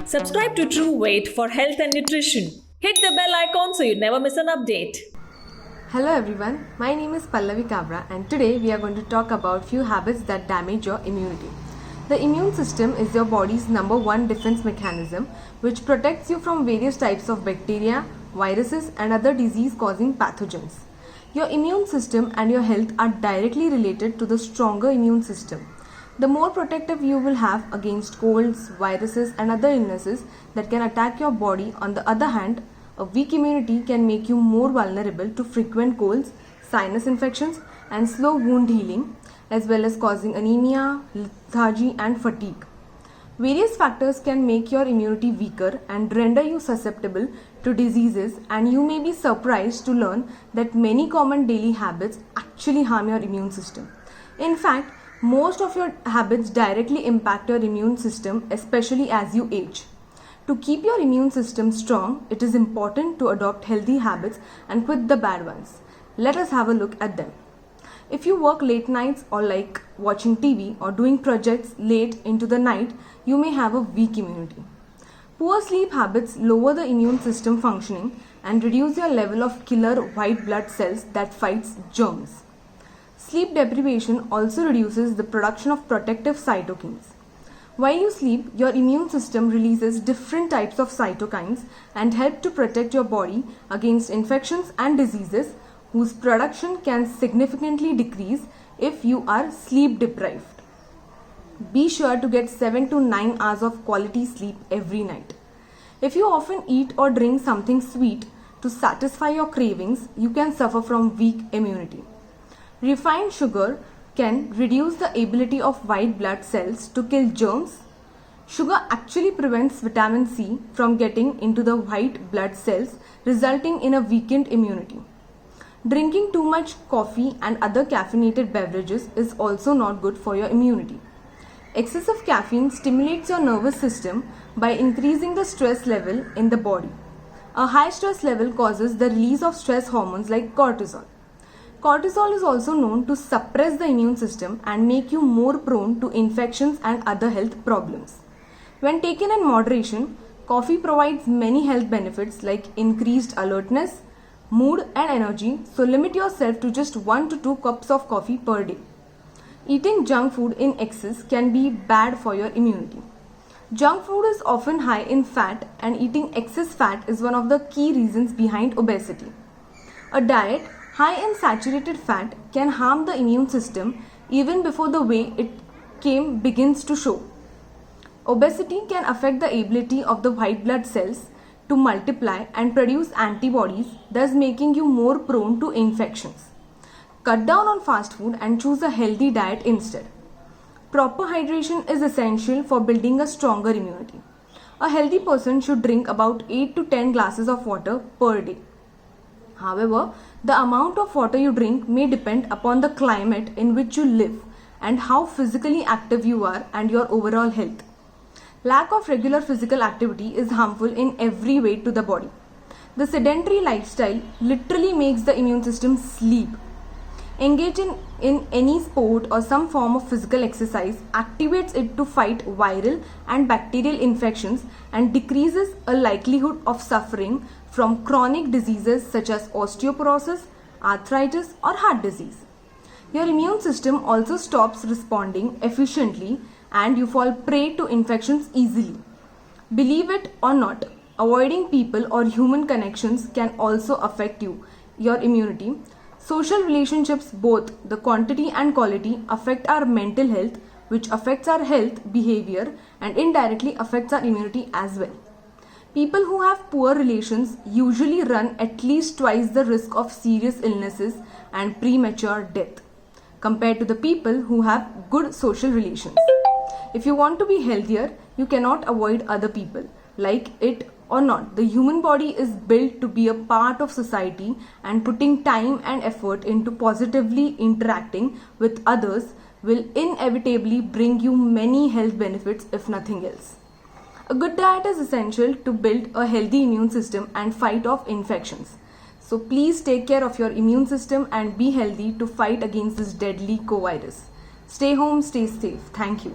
Subscribe to True Weight for health and nutrition. Hit the bell icon so you never miss an update. Hello everyone, my name is Pallavi Kavra and today we are going to talk about few habits that damage your immunity. The immune system is your body's number one defense mechanism which protects you from various types of bacteria, viruses and other disease causing pathogens. Your immune system and your health are directly related to the stronger immune system. The more protective you will have against colds, viruses and other illnesses that can attack your body. On the other hand, a weak immunity can make you more vulnerable to frequent colds, sinus infections and slow wound healing, as well as causing anemia, lethargy and fatigue. Various factors can make your immunity weaker and render you susceptible to diseases, and you may be surprised to learn that many common daily habits actually harm your immune system. In fact, most of your habits directly impact your immune system, especially as you age. To keep your immune system strong, it is important to adopt healthy habits and quit the bad ones. Let us have a look at them. If you work late nights or like watching TV or doing projects late into the night, you may have a weak immunity. Poor sleep habits lower the immune system functioning and reduce your level of killer white blood cells that fights germs. Sleep deprivation also reduces the production of protective cytokines. While you sleep, your immune system releases different types of cytokines and help to protect your body against infections and diseases whose production can significantly decrease if you are sleep deprived. Be sure to get 7 to 9 hours of quality sleep every night. If you often eat or drink something sweet to satisfy your cravings, you can suffer from weak immunity. Refined sugar can reduce the ability of white blood cells to kill germs. Sugar actually prevents vitamin C from getting into the white blood cells, resulting in a weakened immunity. Drinking too much coffee and other caffeinated beverages is also not good for your immunity. Excessive caffeine stimulates your nervous system by increasing the stress level in the body. A high stress level causes the release of stress hormones like cortisol. Cortisol is also known to suppress the immune system and make you more prone to infections and other health problems. When taken in moderation, coffee provides many health benefits like increased alertness, mood and energy, so limit yourself to just 1 to 2 cups of coffee per day. Eating junk food in excess can be bad for your immunity. Junk food is often high in fat, and eating excess fat is one of the key reasons behind obesity. A diet high in saturated fat can harm the immune system even before the way it begins to show. Obesity can affect the ability of the white blood cells to multiply and produce antibodies, thus making you more prone to infections. Cut down on fast food and choose a healthy diet instead. Proper hydration is essential for building a stronger immunity. A healthy person should drink about 8 to 10 glasses of water per day. However, the amount of water you drink may depend upon the climate in which you live and how physically active you are and your overall health. Lack of regular physical activity is harmful in every way to the body. The sedentary lifestyle literally makes the immune system sleep. Engaging in any sport or some form of physical exercise activates it to fight viral and bacterial infections and decreases a likelihood of suffering from chronic diseases such as osteoporosis, arthritis or heart disease. Your immune system also stops responding efficiently and you fall prey to infections easily. Believe it or not, avoiding people or human connections can also affect your immunity. Social relationships, both the quantity and quality, affect our mental health, which affects our health behavior and indirectly affects our immunity as well. People who have poor relations usually run at least twice the risk of serious illnesses and premature death compared to the people who have good social relations. If you want to be healthier, you cannot avoid other people. Like it or not, the human body is built to be a part of society, and putting time and effort into positively interacting with others will inevitably bring you many health benefits if nothing else. A good diet is essential to build a healthy immune system and fight off infections. So please take care of your immune system and be healthy to fight against this deadly co-virus. Stay home, stay safe. Thank you.